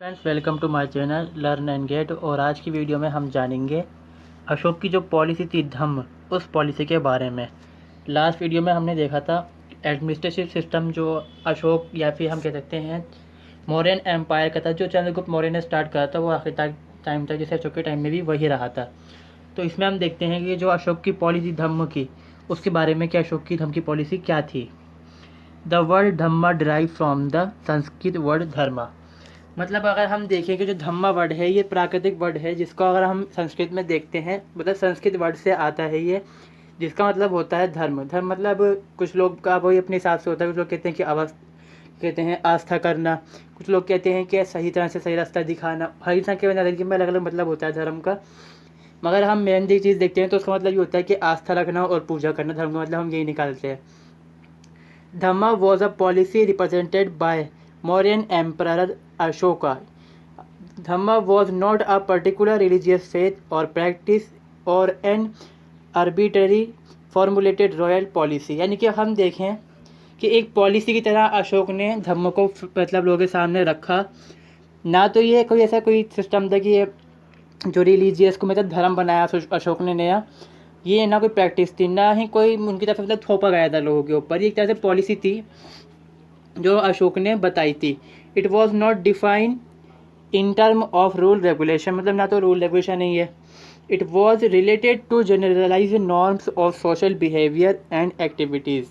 Friends, welcome to my channel learn and get. और आज की वीडियो में हम जानेंगे अशोक की जो पॉलिसी थी धम्म, उस पॉलिसी के बारे में। लास्ट वीडियो में हमने देखा था एडमिनिस्ट्रेटिव सिस्टम जो अशोक या फिर हम कह सकते हैं मौर्यन एम्पायर का था, जो चंद्रगुप्त मौर्य ने स्टार्ट करा था, वो आखिर तक टाइम तक जैसे अशोक के टाइम में भी वही रहा था। तो इसमें हम देखते हैं कि जो अशोक की पॉलिसी धम्म की, उसके बारे में कि अशोक की धम्म की पॉलिसी क्या थी। The word dhamma derive from the Sanskrit word dharma. मतलब अगर हम देखें कि जो धम्मा वर्ड है ये प्राकृतिक वर्ड है, जिसको अगर हम संस्कृत में देखते हैं, मतलब संस्कृत वर्ड से आता है ये, जिसका मतलब होता है धर्म। धर्म मतलब कुछ लोग का वही अपने हिसाब से होता है। कुछ लोग कहते हैं कि कहते हैं आस्था करना, कुछ लोग कहते हैं कि सही तरह से सही रास्ता दिखाना। हर इंसान के नज़रिए में अलग अलग मतलब होता है धर्म का, मगर हम मेन चीज़ देखते हैं तो उसका मतलब ये होता है कि आस्था रखना और पूजा करना। धर्म का मतलब हम यही निकालते हैं। Dhamma was a policy represented by Mauryan Emperor Ashoka. Dhamma was not a particular religious faith or practice or an arbitrary formulated royal policy। यानी कि हम देखें कि एक पॉलिसी की तरह अशोक ने धम्म को मतलब लोगों के सामने रखा। ना तो ये कोई ऐसा कोई सिस्टम था कि ये जो रिलीजियस को मतलब धर्म बनाया अशोक ने नया, ये ना कोई प्रैक्टिस थी, ना ही कोई उनकी तरफ मतलब थोपा गया था लोगों के ऊपर। ये एक तरह से पॉलिसी थी जो अशोक ने बताई थी। It was not defined in term of rule regulation, मतलब ना तो रूल रेगुलेशन नहीं है। It was related to generalise norms of social behaviour and activities.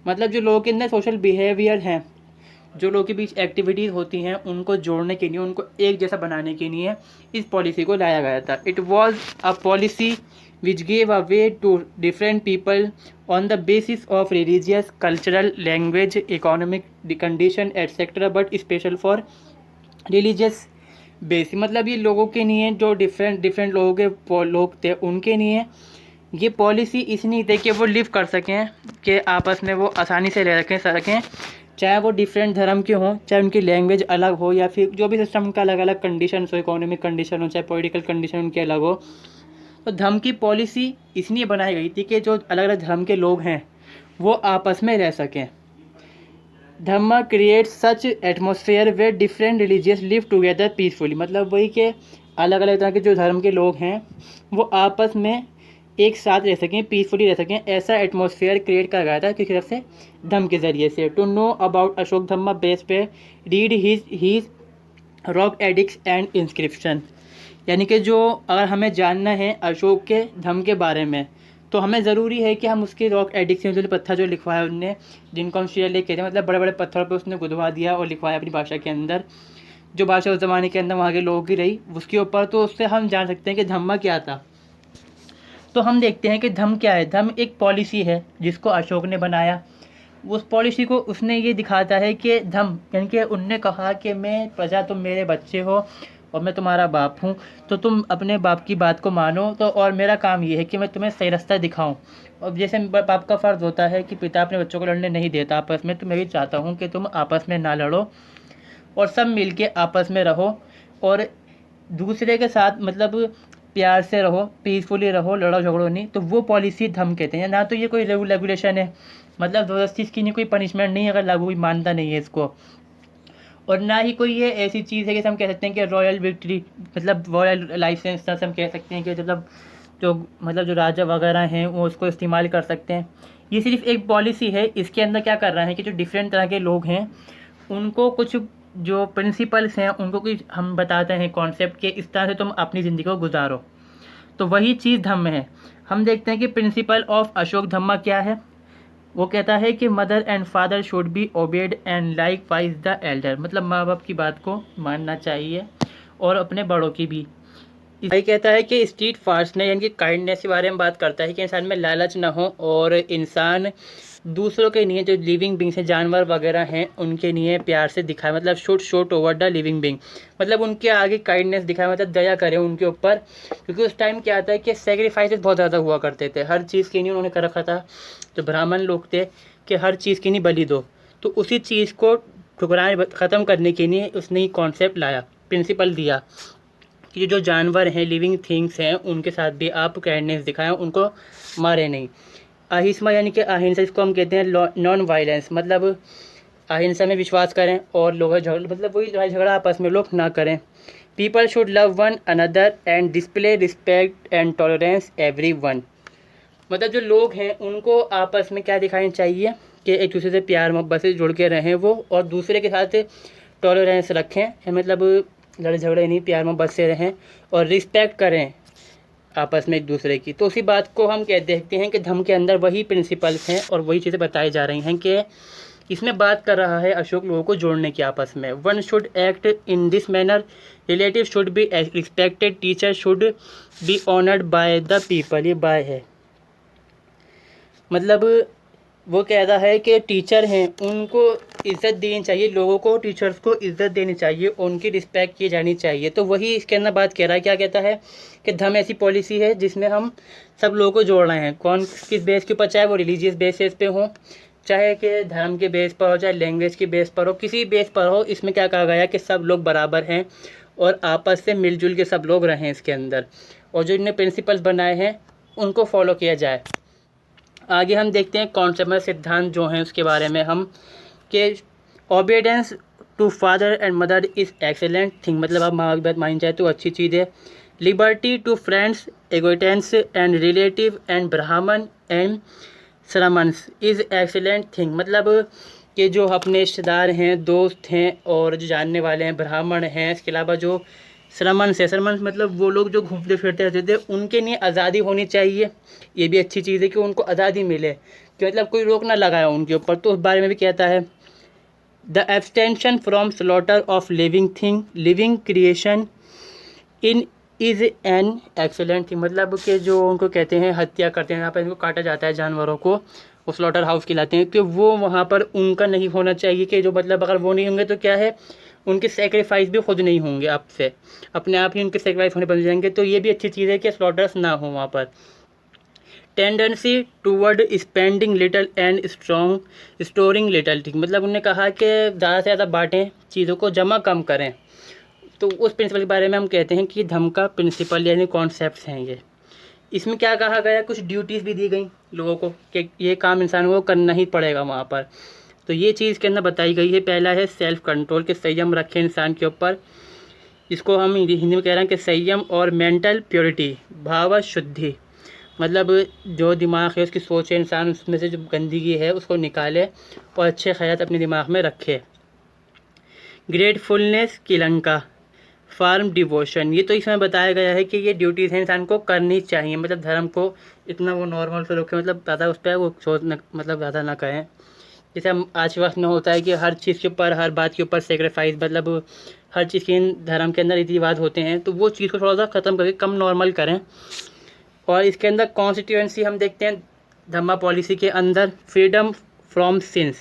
मतलब जो लोगों के अंदर सोशल बिहेवियर हैं, जो लोगों के बीच एक्टिविटीज़ होती हैं, उनको जोड़ने के लिए, उनको एक जैसा बनाने के लिए इस पॉलिसी को लाया गया था। It was a policy which gave a way to different people on the basis of religious, cultural, language, economic condition, etc. but special for religious base। मतलब ये लोगों के लिए, जो डिफरेंट लोगों के लोग थे उनके लिए ये पॉलिसी इसलिए थी कि वो लिव कर सकें, कि आपस में वो आसानी से रह सकें, चाहे वो डिफरेंट धर्म के हों, चाहे उनकी लैंग्वेज अलग हो, या फिर जो भी सिस्टम उनका अलग अलग कंडीशन हो, इकोनॉमिक कंडीशन हो, चाहे पॉलिटिकल कंडीशन उनकी अलग हो। तो धर्म की पॉलिसी इसलिए बनाई गई थी कि जो अलग अलग धर्म के लोग हैं वो आपस में रह सकें। Dhamma create such atmosphere way different religious live together peacefully. मतलब वही कि अलग अलग तरह के जो धर्म के लोग हैं वो आपस में एक साथ रह सकें, पीसफुली रह सकें, ऐसा एटमोसफेयर क्रिएट करा गया था किसी तरफ से, धम्म के ज़रिए से। To know about Ashok dhamma base पे read his rock edicts and inscription. यानी कि जो अगर हमें जानना है अशोक के धम्म के बारे में, तो हमें ज़रूरी है कि हम उसके रॉक एडिक्स जो पत्थर जो लिखवाया उनने, जिनको हम शिलालेख कहते हैं, मतलब बड़े बड़े पत्थरों पे उसने गुदवा दिया और लिखवाया अपनी भाषा के अंदर, जो भाषा उस ज़माने के अंदर वहाँ के लोगों की रही उसके ऊपर। तो उससे हम जान सकते हैं कि धम्मा क्या था। तो हम देखते हैं कि धम्म क्या है। धम्म एक पॉलिसी है जिसको अशोक ने बनाया। उस पॉलिसी को उसने ये दिखाता है कि धम्म यानी कि उनने कहा कि मैं प्रजा, तुम मेरे बच्चे हो और मैं तुम्हारा बाप हूँ, तो तुम अपने बाप की बात को मानो। तो और मेरा काम ये है कि मैं तुम्हें सही रास्ता दिखाऊं। और जैसे बाप का फ़र्ज़ होता है कि पिता अपने बच्चों को लड़ने नहीं देता आपस में, तो मैं भी चाहता हूँ कि तुम आपस में ना लड़ो और सब मिल के आपस में रहो और दूसरे के साथ मतलब प्यार से रहो, पीसफुली रहो, लड़ो झगड़ो नहीं। तो वो पॉलिसी धम्म कहते हैं। ना तो ये कोई रेगुलेशन है, मतलब ज़बरदस्ती इसकी नहीं, कोई पनिशमेंट नहीं, अगर लागू मानता नहीं है इसको। और ना ही कोई ये ऐसी चीज़ है कि हम कह सकते हैं कि रॉयल विक्ट्री, मतलब रॉयल लाइसेंस से हम कह सकते हैं कि जो राजा वगैरह हैं वो उसको इस्तेमाल कर सकते हैं। ये सिर्फ एक पॉलिसी है। इसके अंदर क्या कर रहा है कि जो डिफरेंट तरह के लोग हैं उनको कुछ जो प्रिंसिपल्स हैं उनको कुछ हम बताते हैं कॉन्सेप्ट के, इस तरह से तुम अपनी ज़िंदगी को गुजारो। तो वही चीज़ धम्म है। हम देखते हैं कि प्रिंसिपल ऑफ अशोक धम्मा क्या है। वो कहता है कि mother and father should be obeyed and likewise the elder. मतलब माँ बाप की बात को मानना चाहिए और अपने बड़ों की भी। भाई कहता है कि स्ट्रीट फास्टनेस यानी कि काइंडनेस के बारे में बात करता है कि इंसान में लालच ना हो और इंसान दूसरों के लिए, जो लिविंग बींग्स हैं, जानवर वगैरह हैं, उनके लिए प्यार से दिखाए, मतलब should show toward the living being, मतलब उनके आगे काइंडनेस दिखाए, मतलब दया करें उनके ऊपर। क्योंकि उस टाइम क्या आता है कि सेक्रीफाइसेस बहुत ज़्यादा हुआ करते थे, हर चीज़ के लिए उन्होंने कर रखा था। जो ब्राह्मण लोग थे कि हर चीज़ के लिए बलि दो, तो उसी चीज़ को ठुकराने ख़त्म करने के लिए उसने कॉन्सेप्ट लाया, प्रिंसिपल दिया कि जो जानवर हैं, लिविंग थिंग्स हैं, उनके साथ भी आप काइंडनेस दिखाएं, उनको मारे नहीं। अहिंसा यानी कि अहिंसा, इसको हम कहते हैं नॉन वायलेंस। मतलब अहिंसा में विश्वास करें और लोग झगड़ा मतलब वही लड़ाई झगड़ा आपस में लोग ना करें। People should love one another and display respect and tolerance every one. मतलब जो लोग हैं उनको आपस में क्या दिखानी चाहिए कि एक दूसरे से प्यार मोहब्बत से जुड़ के रहें वो, और दूसरे के साथ टॉलरेंस रखें, मतलब लड़ाई झगड़े नहीं, प्यार मोहब्बत से रहें और रिस्पेक्ट करें आपस में एक दूसरे की। तो उसी बात को हम देखते हैं कि धम्म के अंदर वही प्रिंसिपल्स हैं और वही चीज़ें बताई जा रही हैं कि इसमें बात कर रहा है अशोक लोगों को जोड़ने की आपस में। One should act in this manner, relative should be respected, teacher should be honoured by the people. ये बाय है, मतलब वो कह रहा है कि टीचर हैं उनको इज़्ज़त देनी चाहिए, लोगों को टीचर्स को इज़्ज़त देनी चाहिए, उनकी रिस्पेक्ट की जानी चाहिए। तो वही इसके अंदर बात कह रहा है, क्या कहता है कि धम्म ऐसी पॉलिसी है जिसमें हम सब लोगों को जोड़ रहे हैं। कौन किस बेस के ऊपर, चाहे वो रिलीजियस बेसिस पे हो, चाहे कि धर्म के बेस पर हो, चाहे लैंग्वेज के बेस पर हो, किसी बेस पर हो, इसमें क्या कहा गया है कि सब लोग बराबर हैं और आपस से मिलजुल के सब लोग रहें इसके अंदर, और जो इन्हें प्रिंसिपल्स बनाए हैं उनको फॉलो किया जाए। आगे हम देखते हैं कॉन्सेप्ट में सिद्धांत जो हैं उसके बारे में हम, कि obedience to father and mother is excellent thing, मतलब आप माँ की बात मानी जाए तो अच्छी चीज़ है। Liberty to friends acquaintance and relative and Brahman and Shramans is excellent thing, मतलब कि जो अपने रिश्तेदार हैं, दोस्त हैं और जो जानने वाले हैं, ब्राह्मण हैं, इसके अलावा जो श्रमन्स है, श्रमन्स मतलब वो लोग जो घूमते फिरते रहते थे, उनके लिए आज़ादी होनी चाहिए। ये भी अच्छी चीज़ है कि उनको आज़ादी मिले, कि मतलब कोई रोक ना लगाया उनके ऊपर। तो उस बारे में भी कहता है the abstention from slaughter of living thing, living creation in is an excellent thing, मतलब कि जो उनको कहते हैं हत्या करते हैं, यहाँ पर इनको काटा जाता है जानवरों को, वो स्लॉटर हाउस कहलाते हैं, कि वो वहाँ पर उनका नहीं होना चाहिए। कि जो मतलब अगर वो नहीं होंगे तो क्या है, उनके सेक्रीफाइस भी खुद नहीं होंगे, आपसे अपने आप ही उनके सेक्रीफाइस होने बन जाएंगे। तो ये भी अच्छी चीज़ है कि स्लॉटर्स ना हो वहाँ पर। Tendency toward spending little and strong storing little thing, मतलब उन्होंने कहा कि ज़्यादा से ज़्यादा बांटें, चीज़ों को जमा कम करें। तो उस प्रिंसिपल के बारे में हम कहते हैं कि धम्म का प्रिंसिपल यानी कॉन्सेप्ट्स हैं ये। इसमें क्या कहा गया, कुछ ड्यूटीज़ भी दी गई लोगों को कि ये काम इंसान को करना ही पड़ेगा वहाँ पर। तो ये चीज़ के अंदर बताई गई है। पहला है सेल्फ कंट्रोल, के संयम रखें इंसान के ऊपर, इसको हम हिंदी में कह रहे हैं कि संयम, और मेंटल प्योरिटी, भाव शुद्धि, मतलब जो दिमाग है उसकी सोच है, इंसान उसमें से जो गंदगी है उसको निकाले और अच्छे ख्याल अपने दिमाग में रखे। ग्रेटफुलनेस की लंका, फार्म डिवोशन, ये तो इसमें बताया गया है कि ये ड्यूटीज़ हैं इंसान को करनी चाहिए। मतलब धर्म को इतना वो नॉर्मल से रखें, मतलब ज़्यादा उस पर वो सोच मतलब ज़्यादा ना करें। जैसे हम आज वक्त में होता है कि हर चीज़ के ऊपर, हर बात के ऊपर सेक्रीफाइस, मतलब हर चीज़ के धर्म के अंदर रीति रिवाज होते हैं, तो वो चीज़ को थोड़ा सा ख़त्म करके कम नॉर्मल करें। और इसके अंदर कॉन्स्टिट्यूएंसी हम देखते हैं धम्मा पॉलिसी के अंदर, फ्रीडम फ्रॉम सिंस,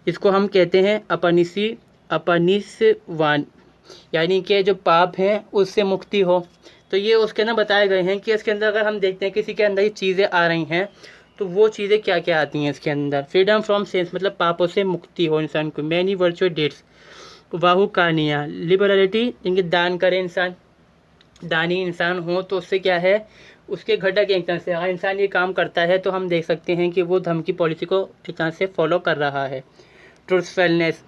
इसको हम कहते हैं अपनिषवान, यानी कि जो पाप हैं उससे मुक्ति हो। तो ये उसके अंदर बताए गए हैं कि इसके अंदर अगर हम देखते हैं किसी के अंदर ये चीज़ें आ रही हैं तो वो चीज़ें क्या क्या आती हैं इसके अंदर। फ्रीडम फ्रॉम सेंस, मतलब पापों से मुक्ति हो इंसान को। मैनी वर्चुअल डेट्स, वाहु कहानियाँ, लिबरलिटी, इनके दान करे इंसान, दानी इंसान हो तो उससे क्या है, उसके घटक एक तरह से अगर इंसान ये काम करता है तो हम देख सकते हैं कि वो धर्म की पॉलिसी को एक तरह से फॉलो कर रहा है। ट्रूथफुलनेस,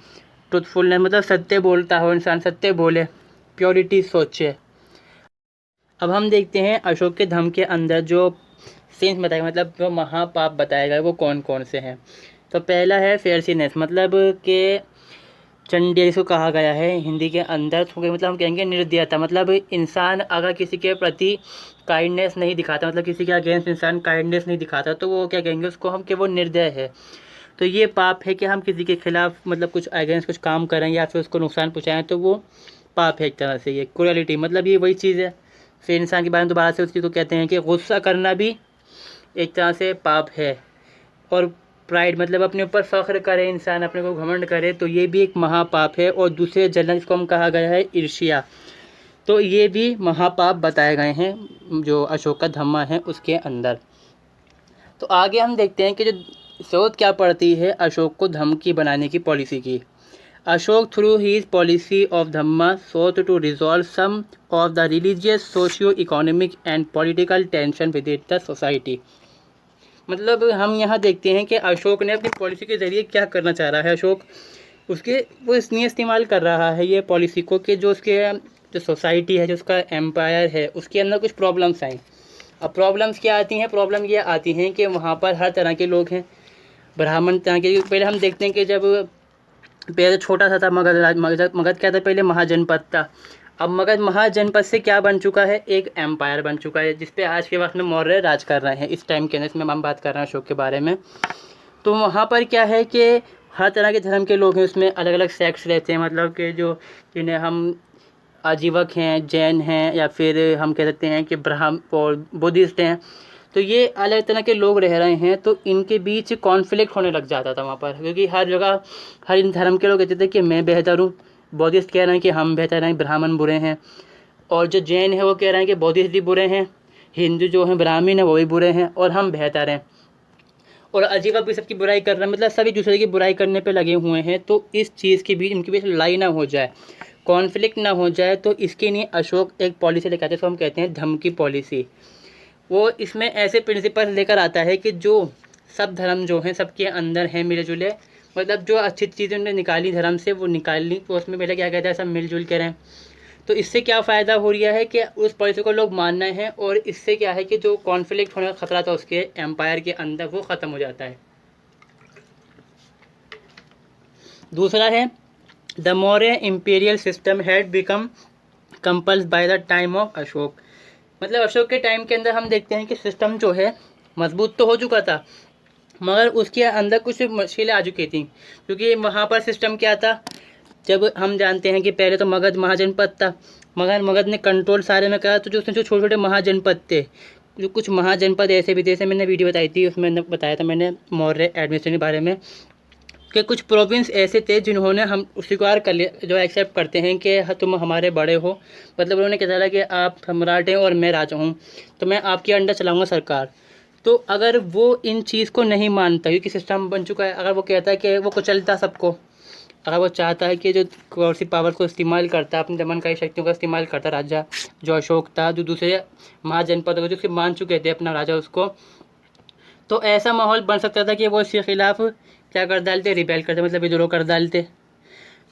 ट्रूथफुलनेस मतलब सत्य बोलता हो इंसान, सत्य बोले, प्योरिटी सोचे। अब हम देखते हैं अशोक के धम्म के अंदर जो सेंस बताएगा, मतलब जो महापाप बताया गया वो कौन कौन से हैं। तो पहला है फेयरसीनेस, मतलब कि चंडे जिसको कहा गया है हिंदी के अंदर, तो मतलब हम कहेंगे निर्दयता, मतलब इंसान अगर किसी के प्रति काइंडनेस नहीं दिखाता, मतलब किसी के अगेंस्ट इंसान काइंडनेस नहीं दिखाता, तो वो क्या कहेंगे उसको हम, कि वो निर्दय है। तो ये पाप है कि हम किसी के खिलाफ मतलब कुछ अगेंस्ट कुछ काम करें या फिर उसको नुकसान पहुँचाएँ, तो वो पाप है एक तरह से। ये क्रूएलिटी, मतलब ये वही चीज़ है। फिर इंसान के बारे में दोबारा से उसकी को कहते हैं कि गुस्सा करना भी एक तरह से पाप है। और प्राइड, मतलब अपने ऊपर फ़ख्र करे इंसान, अपने को घमंड करे, तो ये भी एक महापाप है। और दूसरे जलन जिसको हम कहा गया है ईर्ष्या, तो ये भी महापाप बताए गए हैं जो अशोक का धम्मा है उसके अंदर। तो आगे हम देखते हैं कि जो ज़रूरत क्या पड़ती है अशोक को धम्म की बनाने की पॉलिसी की। Ashok through his policy of Dhamma sought to resolve some of the religious, socio economic and political tension within the society, मतलब हम यहाँ देखते हैं कि अशोक ने अपनी पॉलिसी के ज़रिए क्या करना चाह रहा है। अशोक उसके वो इसलिए इस्तेमाल कर रहा है ये पॉलिसी को कि जो उसके जो सोसाइटी है, जो उसका एम्पायर है, उसके अंदर कुछ प्रॉब्लम्स आएँ। अब प्रॉब्लम्स क्या आती हैं? प्रॉब्लम ये आती हैं कि वहाँ पर हर तरह के लोग हैं। ब्राह्मण तरह के पहले हम देखते हैं कि जब पहले छोटा सा था मगध क्या था? पहले महाजनपद था। अब मगध महाजनपद से क्या बन चुका है? एक एम्पायर बन चुका है, जिस पे आज के वक्त में मौर्य राज कर रहे हैं। इस टाइम के अंदर इसमें हम बात कर रहे हैं अशोक के बारे में। तो वहाँ पर क्या है कि हर तरह के धर्म के लोग हैं, उसमें अलग अलग सेक्ट्स रहते हैं। मतलब कि जो जिन्हें हम आजीवक हैं, जैन हैं, या फिर हम कह सकते हैं कि ब्राह्मण और बुद्धिस्ट हैं। तो ये अलग तरह के लोग रह रहे हैं, तो इनके बीच कॉन्फ्लिक्ट होने लग जाता था वहाँ पर, क्योंकि हर जगह हर इन धर्म के लोग कहते थे कि मैं बेहतर हूँ, बौद्धिस्ट कह रहे हैं कि हम बेहतर हैं, ब्राह्मण बुरे हैं, और जो जैन है वो कह रहे हैं कि बौद्धिस्ट भी बुरे हैं, हिंदू जो हैं ब्राह्मण है वो भी बुरे हैं, और हम बेहतर हैं, और अजीवक भी सबकी बुराई कर रहे हैं। मतलब सभी दूसरे की बुराई करने पे लगे हुए हैं। तो इस चीज़ के बीच इनके बीच लड़ाई ना हो जाए, कॉन्फ्लिक्ट ना हो जाए, तो इसके लिए अशोक एक पॉलिसी लेकर आते हैं, इसको हम कहते हैं धम्म की पॉलिसी। वो इसमें ऐसे प्रिंसिपल लेकर आता है कि जो सब धर्म जो हैं सबके अंदर हैं मिले जुले, मतलब जो अच्छी चीज़ें उन्होंने निकाली धर्म से वो निकालनी, तो उसमें पहले क्या कहता है सब मिलजुल के रहें। तो इससे क्या फ़ायदा हो रहा है कि उस पॉलिसी को लोग मानना है, और इससे क्या है कि जो कॉन्फ्लिक्ट होने का खतरा था उसके एम्पायर के अंदर वो ख़त्म हो जाता है। दूसरा है the Maurya imperial system had become compels by the time of Ashok. मतलब अशोक के टाइम के अंदर हम देखते हैं कि सिस्टम जो है मजबूत तो हो चुका था, मगर उसके अंदर कुछ मुश्किलें आ चुकी थी। क्योंकि वहाँ पर सिस्टम क्या था, जब हम जानते हैं कि पहले तो मगध महाजनपद था, मगर मगध ने कंट्रोल सारे में करा, तो जो उसमें जो छोटे छोटे महाजनपद थे, जो कुछ महाजनपद ऐसे भी थे, जैसे मैंने वीडियो बताई थी उसमें बताया था मैंने मौर्य एडमिनिस्ट्रेशन के बारे में, कि कुछ प्रोविंस ऐसे थे जिन्होंने हम स्वीकार कर लिया, जो एक्सेप्ट करते हैं कि तुम हमारे बड़े हो, मतलब उन्होंने कहा था कि आप सम्राट हैं और मैं राजा हूँ, तो मैं आपके अंडर चलाऊँगा सरकार। तो अगर वो इन चीज़ को नहीं मानता, क्योंकि सिस्टम बन चुका है, अगर वो कहता है कि वो कुचलता सबको, अगर वो चाहता है कि जो कौरसी पावर को इस्तेमाल करता है, अपनी दमनकारी शक्तियों का इस्तेमाल करता राजा जो अशोक था, जो दूसरे महाजनपद जो उसके मान चुके थे अपना राजा उसको, तो ऐसा माहौल बन सकता था कि वो इसके खिलाफ क्या कर डालते, रिबेल करते, मतलब विद्रोह कर डालते।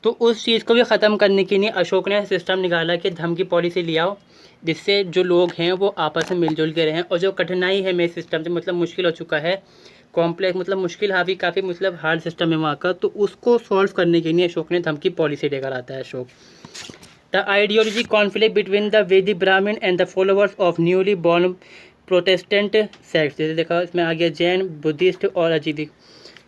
तो उस चीज़ को भी ख़त्म करने के लिए अशोक ने सिस्टम निकाला कि धम्म की पॉलिसी ले आओ, जिससे जो लोग हैं वो आपस में मिलजुल के रहें। और जो कठिनाई है मेरे सिस्टम से, मतलब मुश्किल हो चुका है, कॉम्प्लेक्स मतलब मुश्किल हावी काफ़ी मतलब हार्ड सिस्टम है वहाँ का, तो उसको सॉल्व करने के लिए अशोक ने धम्म की पॉलिसी लेकर आता है Ashok. The ideology conflict between the वैदिक ब्राह्मण and the followers of newly born Protestant sect, जैसे देखा इसमें आ गया जैन, बुद्धिस्ट और अजीविक।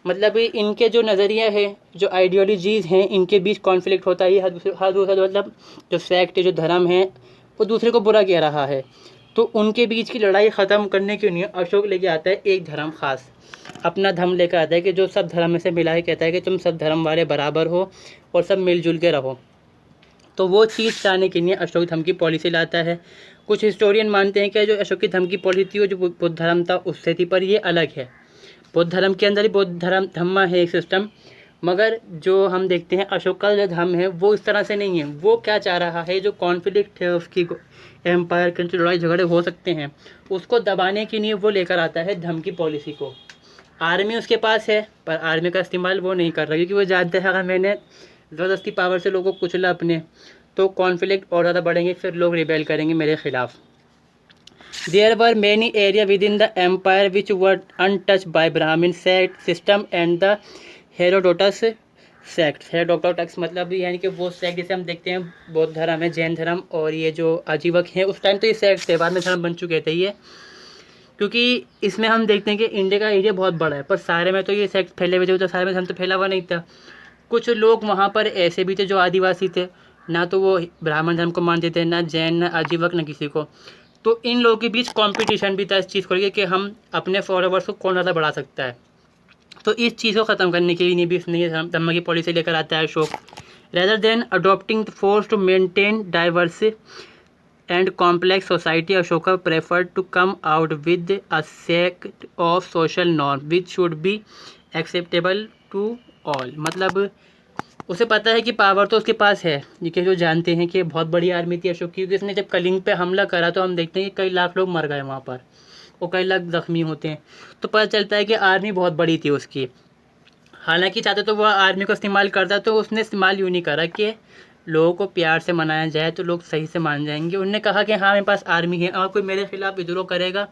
मतलब इनके जो नज़रिया है, जो आइडियोलॉजीज़ हैं, इनके बीच कॉन्फ्लिक्ट होता है। हर दूसरा मतलब जो सेक्ट जो धर्म है वो दूसरे को बुरा कह रहा है, तो उनके बीच की लड़ाई ख़त्म करने के लिए अशोक लेके आता है एक धर्म खास, अपना धर्म लेकर आता है कि जो सब धर्म में से मिला है, कहता है कि तुम सब धर्म वाले बराबर हो और सब मिलजुल के रहो। तो वो चीज़ चाहने के लिए अशोक धर्म की पॉलिसी लाता है। कुछ हिस्टोरियन मानते हैं कि जो अशोक की धर्म की पॉलिसी थी वो जो बुद्ध धर्म था उससे थी, पर ये अलग है। बौद्ध धर्म के अंदर ही बौद्ध धम्मा है एक सिस्टम, मगर जो हम देखते हैं अशोक का जो धर्म है वो इस तरह से नहीं है। वो क्या चाह रहा है, जो कॉन्फ्लिक्ट है उसकी एम्पायर के जो लड़ाई झगड़े हो सकते हैं उसको दबाने के लिए वो लेकर आता है धम्म की पॉलिसी को। आर्मी उसके पास है, पर आर्मी का इस्तेमाल वो नहीं कर रहा, क्योंकि वो जानता है अगर मैंने ज़बरदस्ती पावर से लोगों को कुचला अपने, तो कॉन्फ्लिक्ट और ज़्यादा बढ़ेंगे, फिर लोग रिबेल करेंगे मेरे खिलाफ। There were many areas within the empire which were untouched by Brahmin sect system and the Herodotus sect। Herodotus मतलब यानी कि वो सेक्ट जिसे हम देखते हैं बौद्ध धर्म है, जैन धर्म और ये जो आजीवक हैं, उस टाइम तो ये सेक्ट थे, बाद में धर्म बन चुके थे ये। क्योंकि इसमें हम देखते हैं कि इंडिया का एरिया बहुत बड़ा है, पर सारे में तो ये सेक्ट फैले हुए थे, तो सारे में धर्म तो फैला हुआ नहीं था। कुछ लोग वहाँ पर ऐसे भी थे जो आदिवासी थे, ना तो वो ब्राह्मण धर्म को मानते थे, ना जैन, ना आजीवक, ना किसी को। तो इन लोगों के बीच कंपटीशन भी था इस चीज़ को लेकर कि हम अपने फॉलोवर्स को कौन ज़्यादा बढ़ा सकता है। तो इस चीज़ को ख़त्म करने के लिए भी इसने धम्म की पॉलिसी लेकर आता है Ashok. Rather than adopting the force to maintain diverse and complex society, Ashoka preferred to come out with a set of social norm which should be acceptable to all. मतलब उसे पता है कि पावर तो उसके पास है, लेकिन जो जानते हैं कि बहुत बड़ी आर्मी थी अशोक की, क्योंकि इसने जब कलिंग पे हमला करा तो हम देखते हैं कि कई लाख लोग मर गए वहाँ पर। और कई लोग ज़ख्मी होते हैं। तो पता चलता है कि आर्मी बहुत बड़ी थी उसकी। हालांकि चाहते तो वो आर्मी को इस्तेमाल करता, तो उसने इस्तेमाल यूँ नहीं करा कि लोगों को प्यार से मनाया जाए तो लोग सही से मान जाएंगे। उनने कहा कि हाँ मेरे पास आर्मी है, अगर कोई मेरे खिलाफ़ विद्रोह करेगा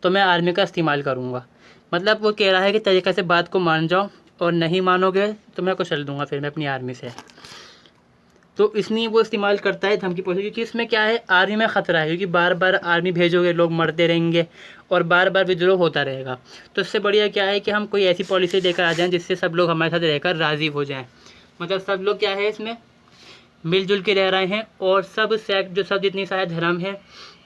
तो मैं आर्मी का इस्तेमाल करूँगा। मतलब वो कह रहा है कि तरीक़े से बात को मान जाओ, और नहीं मानोगे तो मैं कुचल दूँगा फिर मैं अपनी आर्मी से। तो इसलिए वो इस्तेमाल करता है धमकी पॉलिसी, क्योंकि इसमें क्या है, आर्मी में ख़तरा है, क्योंकि बार बार आर्मी भेजोगे लोग मरते रहेंगे और बार बार विद्रोह होता रहेगा। तो इससे बढ़िया क्या है कि हम कोई ऐसी पॉलिसी लेकर आ जाएं जिससे सब लोग हमारे साथ रहकर राज़ी हो जाएं। मतलब सब लोग क्या है इसमें मिलजुल के रह रहे हैं, और सब सेक्ट जो सब जितनी सारे धर्म हैं,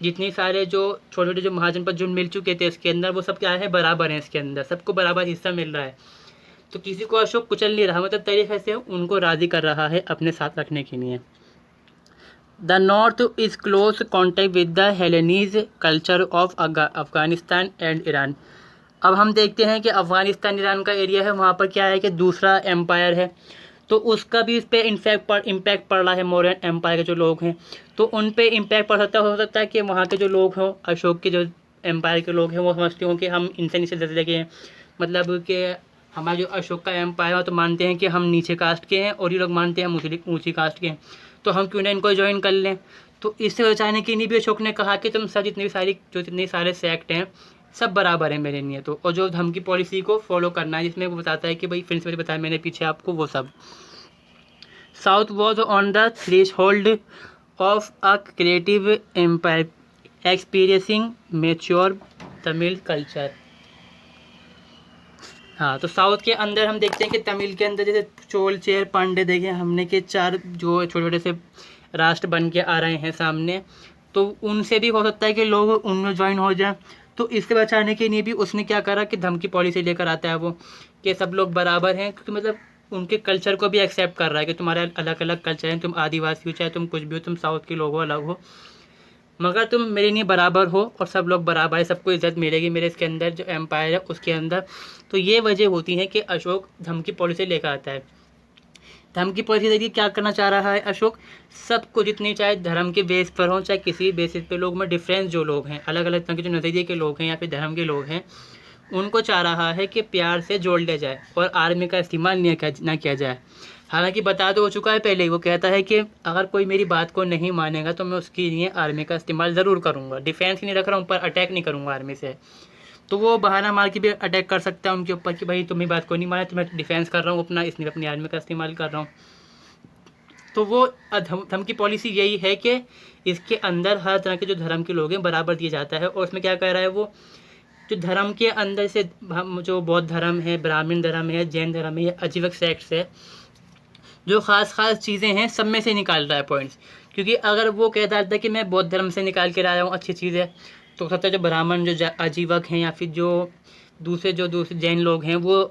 जितनी सारे जो छोटे छोटे जो महाजनपद जो मिल चुके थे इसके अंदर, वो सब क्या है बराबर हैं इसके अंदर, सबको बराबर हिस्सा मिल रहा है। तो किसी को अशोक कुचल नहीं रहा, मतलब तरीके से उनको राज़ी कर रहा है अपने साथ रखने के लिए। The north is close contact with the Hellenic culture of Afghanistan and Iran. अब हम देखते हैं कि अफ़गानिस्तान ईरान का एरिया है, वहाँ पर क्या है कि दूसरा एम्पायर है, तो उसका भी इस पर इम्पैक्ट पड़ रहा है। मौर्यन एम्पायर के जो लोग हैं तो उन पे इम्पैक्ट पड़ सकता हो सकता है कि वहाँ के जो लोग हों, अशोक के जो एम्पायर के लोग हैं, वो समझते हों कि हम इनसे नीचे दर्जे के हैं, मतलब कि हमारा जो अशोक का एम्पायर है तो मानते हैं कि हम नीचे कास्ट के हैं, और ये लोग मानते हैं हम ऊँची कास्ट के हैं, तो हम क्यों ना इनको ज्वाइन कर लें। तो इससे बचाने के लिए भी अशोक ने कहा कि तुम सब जितनी सारे सेक्ट हैं सब बराबर है मेरे लिए। तो और जो धमकी पॉलिसी को फॉलो करना है, जिसमें वो बताता है कि भाई फ्रेंड्स में बताया मैंने पीछे आपको, वो सब। South was on the threshold of a creative empire experiencing mature Tamil culture. हाँ, तो साउथ के अंदर हम देखते हैं कि तमिल के अंदर जैसे चोल चेर पांडे देखे हमने के 4 जो छोटे छोटे से राष्ट्र बन के आ रहे हैं सामने, तो उनसे भी हो सकता है कि लोग उनमें ज्वाइन हो जाएं। तो इससे बचाने के लिए भी उसने क्या करा कि धमकी पॉलिसी लेकर आता है वो, कि सब लोग बराबर हैं, क्योंकि मतलब उनके कल्चर को भी एक्सेप्ट कर रहा है कि तुम्हारे अलग अलग कल्चर हैं, तुम आदिवासी हो चाहे तुम कुछ भी हो, तुम साउथ के लोग हो अलग हो, मगर तुम मेरे लिए बराबर हो और सब लोग बराबर है, सबको इज़्ज़त मिलेगी मेरे इसके अंदर जो एम्पायर है उसके अंदर। तो ये वजह होती है कि अशोक धमकी पॉलिसी लेकर आता है। धमकी पॉलिसी देखिए क्या करना चाह रहा है अशोक, सबको जितने चाहे धर्म के बेस पर हो चाहे किसी बेसिस पे लोग में डिफरेंस जो लोग हैं, अलग अलग तरह के जो नज़रिए के लोग हैं या फिर धर्म के लोग हैं, उनको चाह रहा है कि प्यार से जोड़ लिया जाए और आर्मी का इस्तेमाल ना किया जाए। हालांकि बता तो हो चुका है पहले ही, वो कहता है कि अगर कोई मेरी बात को नहीं मानेगा तो मैं उसके लिए आर्मी का इस्तेमाल ज़रूर करूँगा। डिफेंस ही नहीं रख रहा हूँ, पर अटैक नहीं करूँगा आर्मी से। तो वो बहाना मार के भी अटैक कर सकता है उनके ऊपर कि भाई तुम मेरी बात को नहीं माने तो मैं डिफेंस कर रहा हूँ अपना, इसलिए अपनी आर्मी का इस्तेमाल कर रहा हूँ। तो वो धमकी पॉलिसी यही है कि इसके अंदर हर तरह के जो धर्म के लोग हैं बराबर दिया जाता है। और उसमें क्या कह रहा है वो, जो धर्म के अंदर से जो बौद्ध धर्म है, ब्राह्मण धर्म है, जैन धर्म है, अजीवक सेक्ट्स है, जो ख़ास चीज़ें हैं सब में से निकाल रहा है पॉइंट्स। क्योंकि अगर वो कहता था कि मैं बौद्ध धर्म से निकाल के लाया हूँ अच्छी चीज़ है, तो सकता है जो ब्राह्मण जो अजीवक हैं या फिर जो दूसरे जैन लोग हैं वो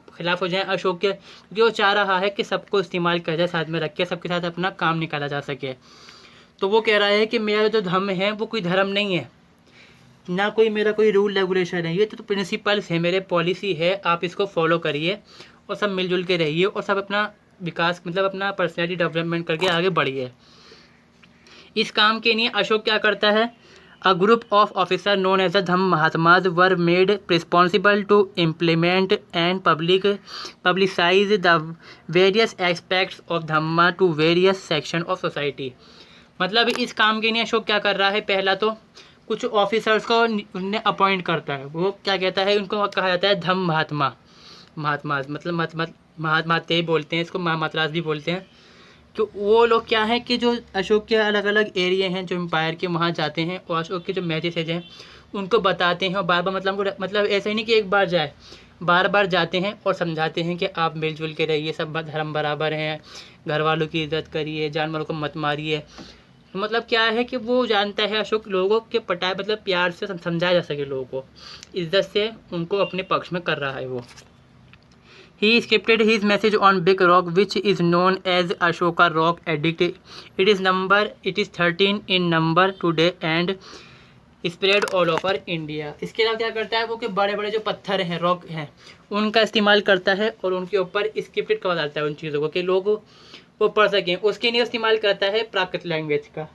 खिलाफ हो जाएं अशोक के, क्योंकि वो चाह रहा है कि सबको इस्तेमाल किया जाए, साथ में रख के सबके साथ अपना काम निकाला जा सके। तो वो कह रहा है कि मेरा जो धर्म है वो कोई धर्म नहीं है, ना कोई मेरा कोई रूल रेगुलेशन है, ये तो प्रिंसिपल्स है, मेरे पॉलिसी है, आप इसको फॉलो करिए और सब मिलजुल के रहिए और सब अपना विकास मतलब अपना पर्सनैलिटी डेवलपमेंट करके आगे बढ़िए। इस काम के लिए अशोक क्या करता है, a group of officer known as the Dhamma Mahatmas were made responsible to implement and publicise the various aspects of Dhamma to various section of society. मतलब इस काम के लिए अशोक क्या कर रहा है, पहला तो कुछ ऑफिसर्स को उन्हें अपॉइंट करता है। वो क्या कहता है, उनको कहा जाता है धम्म महात्मा मतलब महात्माते ही बोलते हैं इसको, महामात्रास भी बोलते हैं। तो वो लोग क्या है कि जो अशोक के अलग अलग एरिए हैं जो एम्पायर के, वहाँ जाते हैं और अशोक के जो मैजिस्ट्रेट हैं उनको बताते हैं, और बार बार मतलब ऐसा ही नहीं कि एक बार जाए, बार बार जाते हैं और समझाते हैं कि आप मिलजुल के रहिए, सब धर्म बराबर हैं, घर वालों की इज़्ज़त करिए, जानवरों को मत मारिए। मतलब क्या है कि वो जानता है अशोक लोगों के पटाए मतलब प्यार से समझाया जा सके, लोगों को इज्जत से उनको अपने पक्ष में कर रहा है वो। He scripted his message on Big Rock, which is known as Ashoka Rock Edict. It is 13 in number today and spread all over India. इसके अलावा क्या करता है वो कि बड़े बड़े जो पत्थर हैं, रॉक हैं, उनका इस्तेमाल करता है और उनके ऊपर स्क्रिप्टेड करवा डालता है उन चीज़ों को कि लोग वो पढ़ सकें। उसके लिए इस्तेमाल करता है प्राकृत लैंग्वेज का।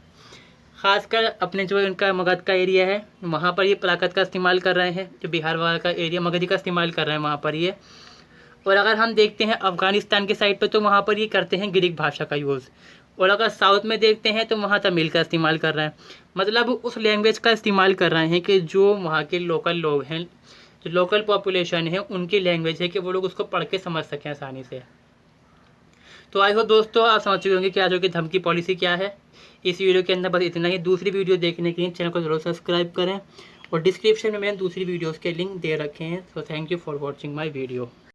ख़ासकर अपने जो इनका मगध का एरिया है वहाँ पर ये प्राकृत का इस्तेमाल कर रहे हैं, जो बिहार वाला का एरिया मगधी का इस्तेमाल कर रहे हैं वहाँ पर ये। और अगर हम देखते हैं अफ़गानिस्तान के साइड पर तो वहाँ पर ये करते हैं ग्रीक भाषा का यूज़। और अगर साउथ में देखते हैं तो वहाँ तमिल का इस्तेमाल कर रहे हैं, मतलब उस लैंग्वेज का इस्तेमाल कर रहे हैं कि जो वहाँ के लोकल लोग हैं, जो लोकल पॉपुलेशन है उनकी लैंग्वेज है, कि वो लोग उसको पढ़ के समझ सकें आसानी से। तो आई होप दोस्तों आप समझ चुके होंगे कि आजकल की धमकी पॉलिसी क्या है। इस वीडियो के अंदर बस इतना ही। दूसरी वीडियो देखने के लिए चैनल को जरूर सब्सक्राइब करें और डिस्क्रिप्शन में मैंने दूसरी वीडियोज़ के लिंक दे रखे हैं। So thank you for watching my video.